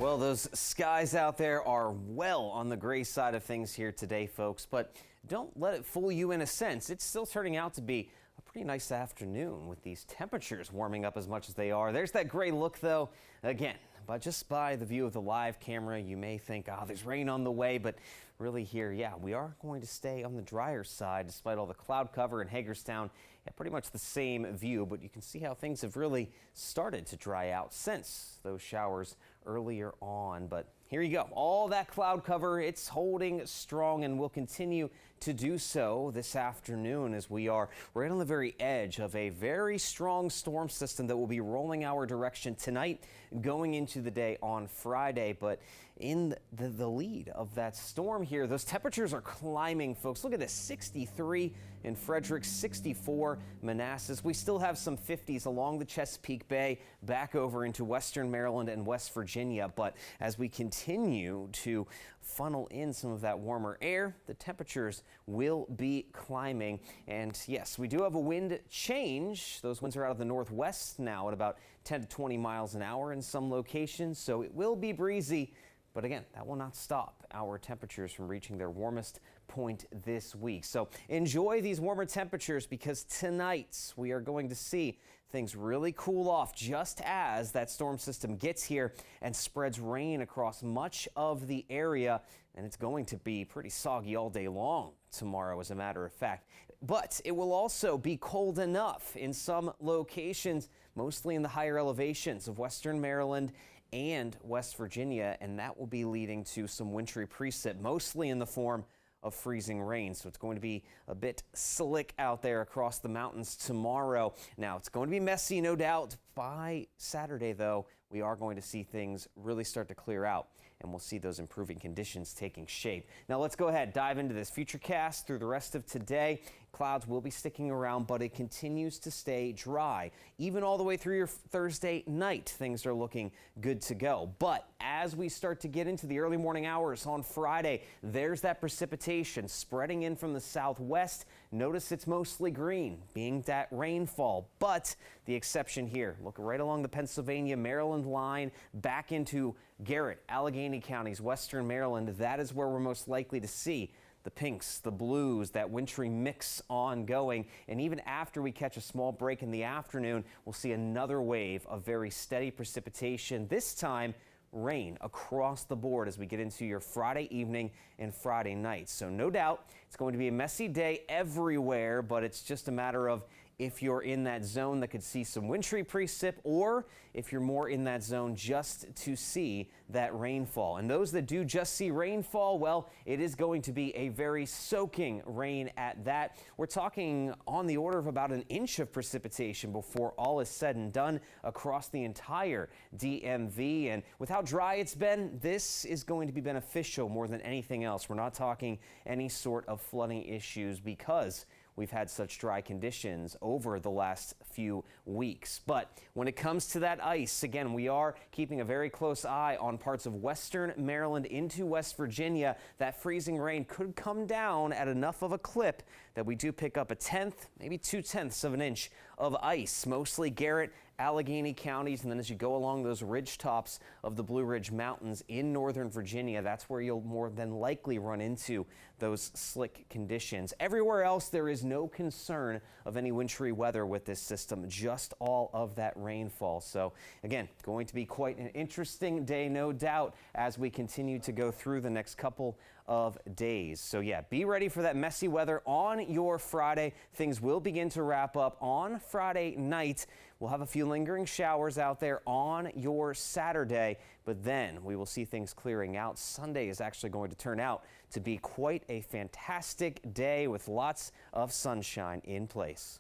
Well, those skies out there are well on the gray side of things here today, folks, but don't let it fool you in a sense. It's still turning out to be a pretty nice afternoon with these temperatures warming up as much as they are. There's that gray look, though, again, but just by the view of the live camera, you may think, oh, there's rain on the way, but really here, yeah, we are going to stay on the drier side despite all the cloud cover in Hagerstown. Yeah, pretty much the same view, but you can see how things have really started to dry out since those showers earlier on. But here you go. All that cloud cover, it's holding strong and will continue to do so this afternoon as we are right on the very edge of a very strong storm system that will be rolling our direction tonight going into the day on Friday. But in the lead of that storm here, those temperatures are climbing, folks. Look at this, 63 in Frederick, 64 Manassas. We still have some 50s along the Chesapeake Bay back over into western Maryland and West Virginia. But as we continue to funnel in some of that warmer air, the temperatures will be climbing. And yes, we do have a wind change. Those winds are out of the northwest now at about 10 to 20 miles an hour in some locations, so it will be breezy. But again, that will not stop our temperatures from reaching their warmest point this week. So enjoy these warmer temperatures because tonight we are going to see things really cool off just as that storm system gets here and spreads rain across much of the area. And it's going to be pretty soggy all day long tomorrow, as a matter of fact. But it will also be cold enough in some locations, mostly in the higher elevations of western Maryland and West Virginia, and that will be leading to some wintry precip, mostly in the form of freezing rain. So it's going to be a bit slick out there across the mountains tomorrow. Now, it's going to be messy, no doubt. By Saturday, though, we are going to see things really start to clear out, and we'll see those improving conditions taking shape. Now, let's go ahead, dive into this Futurecast through the rest of today. Clouds will be sticking around, but it continues to stay dry. Even all the way through your Thursday night, things are looking good to go. But as we start to get into the early morning hours on Friday, there's that precipitation spreading in from the southwest. Notice it's mostly green, being that rainfall, but the exception here, look right along the Pennsylvania-Maryland line back into Garrett, Allegheny counties, western Maryland. That is where we're most likely to see the pinks, the blues, that wintry mix ongoing. And even after we catch a small break in the afternoon, we'll see another wave of very steady precipitation, this time rain across the board as we get into your Friday evening and Friday night. So no doubt it's going to be a messy day everywhere, but it's just a matter of if you're in that zone that could see some wintry precip, or if you're more in that zone just to see that rainfall. And those that do just see rainfall, well, it is going to be a very soaking rain at that. We're talking on the order of about an inch of precipitation before all is said and done across the entire DMV. And with how dry it's been, this is going to be beneficial more than anything else. We're not talking any sort of flooding issues because we've had such dry conditions over the last few weeks. But when it comes to that ice, again, we are keeping a very close eye on parts of western Maryland into West Virginia. That freezing rain could come down at enough of a clip that we do pick up a tenth, maybe 2/10 of an inch of ice, mostly Garrett, Allegheny counties, and then as you go along those ridge tops of the Blue Ridge Mountains in northern Virginia, that's where you'll more than likely run into those slick conditions. Everywhere else, there is no concern of any wintry weather with this system, just all of that rainfall. So again, going to be quite an interesting day, no doubt, as we continue to go through the next couple of days. So yeah, be ready for that messy weather on your Friday. Things will begin to wrap up on Friday night. We'll have a few lingering showers out there on your Saturday, but then we will see things clearing out. Sunday is actually going to turn out to be quite a fantastic day with lots of sunshine in place.